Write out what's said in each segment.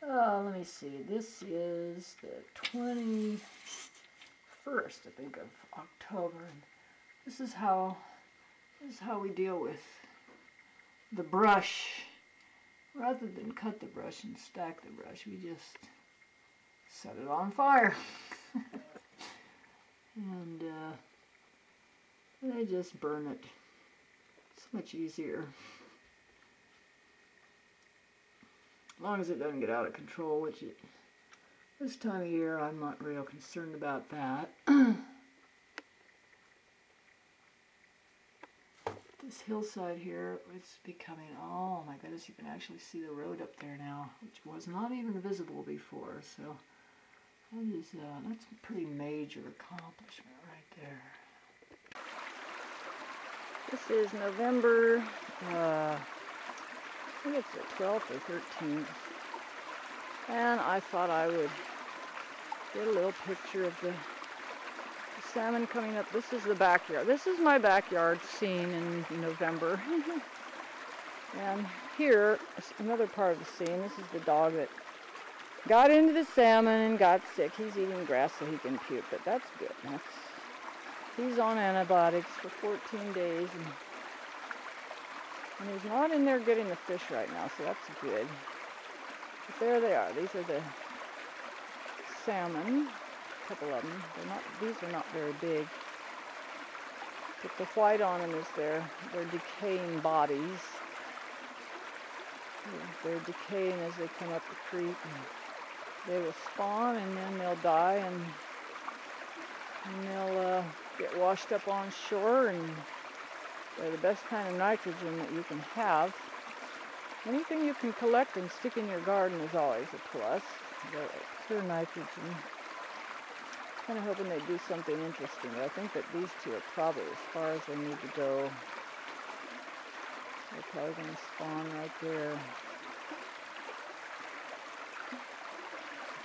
Let me see. This is the 21st, I think, of October. And this is how we deal with the brush. Rather than cut the brush and stack the brush, we just set it on fire. And they just burn it. It's much easier. As long as it doesn't get out of control, which this time of year I'm not real concerned about that. This hillside here is becoming, oh my goodness, you can actually see the road up there now, which was not even visible before. So that's a pretty major accomplishment right there. This is November, I think it's the 12th or 13th, and I thought I would get a little picture of the salmon coming up. This is the backyard. This is my backyard scene in November. And here is another part of the scene. This is the dog that got into the salmon and got sick. He's eating grass so he can puke, but that's good. He's on antibiotics for 14 days, and he's not in there getting the fish right now, so that's good. But there they are. These are the salmon. A couple of them. These are not very big. But the white on them is their decaying bodies. They're decaying as they come up the creek. And they will spawn, and then they'll die, and they'll get washed up on shore, and they're the best kind of nitrogen that you can have. Anything you can collect and stick in your garden is always a plus. They're pure nitrogen. Kind of hoping they do something interesting, but I think that these two are probably as far as they need to go. They're probably going to spawn right there.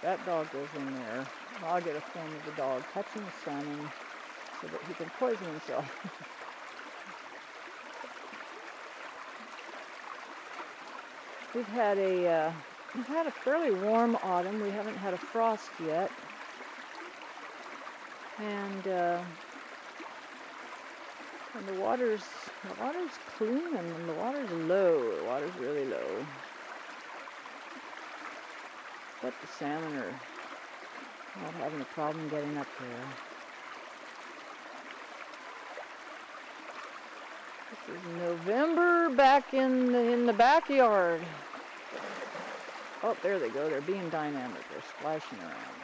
That dog goes in there. I'll get a film of the dog touching the salmon so that he can poison himself. We've had a fairly warm autumn. We haven't had a frost yet. And the water's clean, and the water's low. The water's really low. But the salmon are not having a problem getting up there. This is November back in the backyard. Oh, there they go. They're being dynamic. They're splashing around.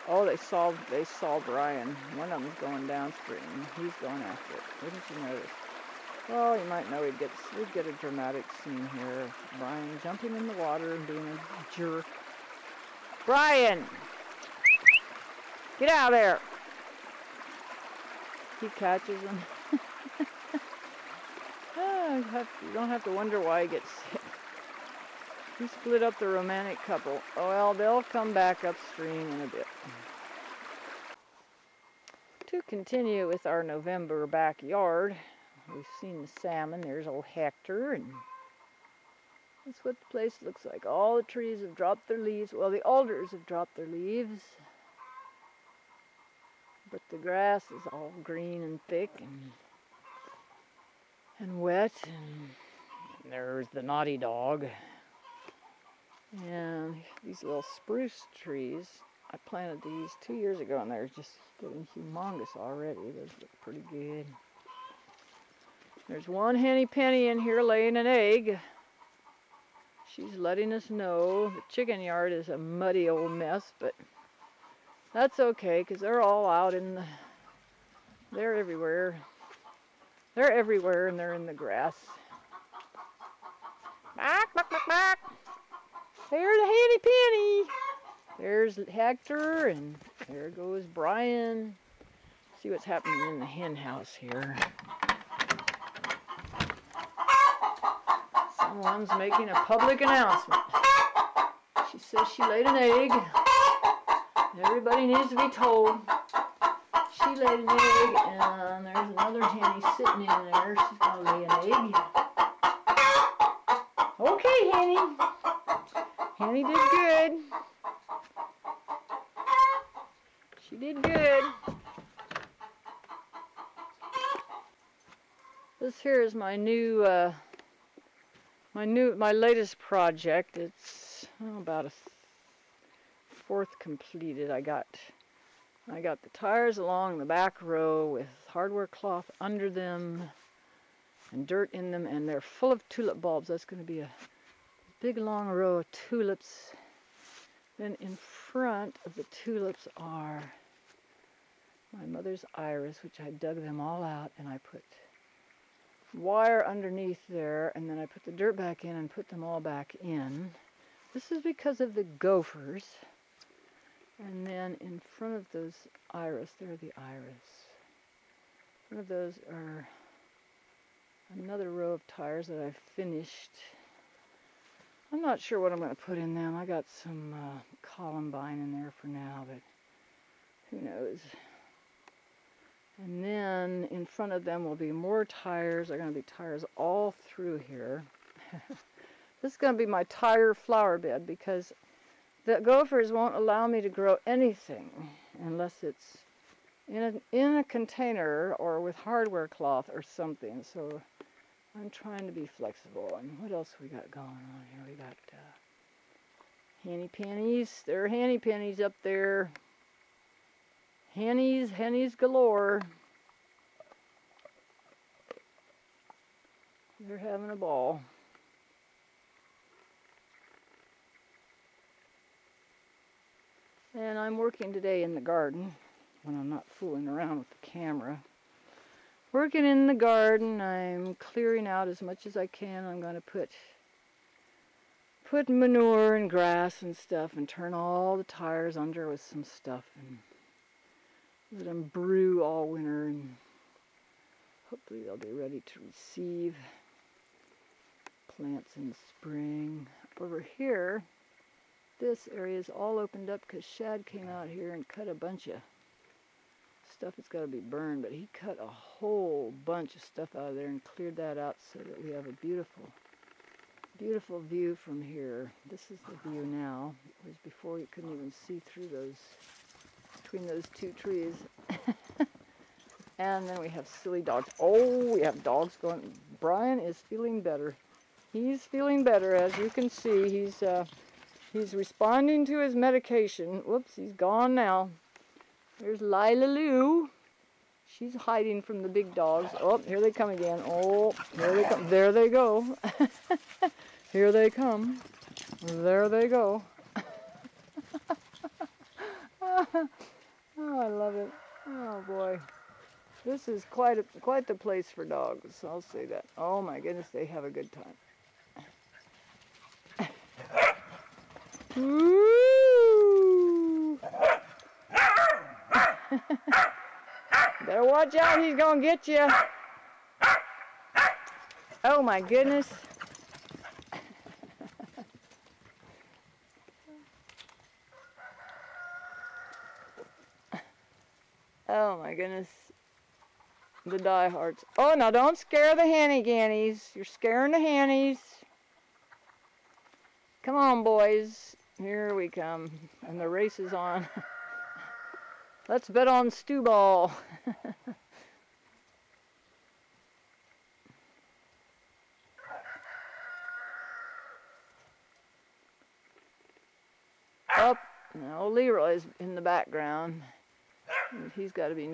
Oh, they saw Brian. One of them's going downstream. He's going after it. Didn't you notice? Oh, you might know we'd get a dramatic scene here of Brian jumping in the water and being a jerk. Brian! Get out of there! He catches him. You don't have to wonder why he gets sick. He split up the romantic couple. Oh, well, they'll come back upstream in a bit. To continue with our November backyard, we've seen the salmon. There's old Hector, and that's what the place looks like. All the trees have dropped their leaves. Well, the alders have dropped their leaves, but the grass is all green and thick and wet, and there's the naughty dog. And these little spruce trees, I planted these 2 years ago, and they're just getting humongous already. Those look pretty good. There's one Henny Penny in here laying an egg. She's letting us know. The chicken yard is a muddy old mess, but that's okay, because they're all out they're everywhere. They're everywhere, and they're in the grass. Back, back, back, back. There's a Henny Penny. There's Hector, and there goes Brian. See what's happening in the hen house here. Someone's making a public announcement. She says she laid an egg. Everybody needs to be told. She laid an egg, and there's another henny sitting in there. She's gonna lay an egg. Okay, Henny. Hanny did good. She did good. This here is my new, my latest project. It's about a fourth completed. I got the tires along the back row with hardware cloth under them and dirt in them, and they're full of tulip bulbs. That's going to be a big long row of tulips. Then in front of the tulips are my mother's iris, which I dug them all out, and I put wire underneath there, and then I put the dirt back in and put them all back in. This is because of the gophers. And then in front of those iris, they're the iris. One of those are another row of tires that I've finished. I'm not sure what I'm going to put in them. I got some columbine in there for now, but who knows. And then in front of them will be more tires. There are going to be tires all through here. This is going to be my tire flower bed because the gophers won't allow me to grow anything unless it's in a container or with hardware cloth or something. So I'm trying to be flexible. And what else we got going on here? We got Hanny Pannies. There are Hanny Pannies up there. Hennies galore. They're having a ball. And I'm working today in the garden when I'm not fooling around with the camera. Working in the garden, I'm clearing out as much as I can. I'm going to put manure and grass and stuff and turn all the tires under with some stuff and let them brew all winter, and hopefully they'll be ready to receive plants in the spring. Over here, this area is all opened up because Shad came out here and cut a bunch of stuff that's got to be burned, but he cut a whole bunch of stuff out of there and cleared that out so that we have a beautiful, beautiful view from here. This is the view now. It was before you couldn't even see through those, between those two trees. And then we have silly dogs. Oh, we have dogs going. Brian is feeling better. He's feeling better, as you can see. He's responding to his medication. Whoops, he's gone now. There's Lila Lou. She's hiding from the big dogs. Oh, here they come again. Oh, here they come. There they go. Here they come. There they go. Oh, I love it. Oh boy. This is quite the place for dogs, I'll say that. Oh my goodness, they have a good time. Woo! Better watch out, he's gonna get you. Oh my goodness. Oh my goodness. The diehards. Oh, now don't scare the hanny-gannies. You're scaring the hannies. Come on, boys. Here we come. And the race is on. Let's bet on stew ball. Up. Now Leroy's in the background. He's got to be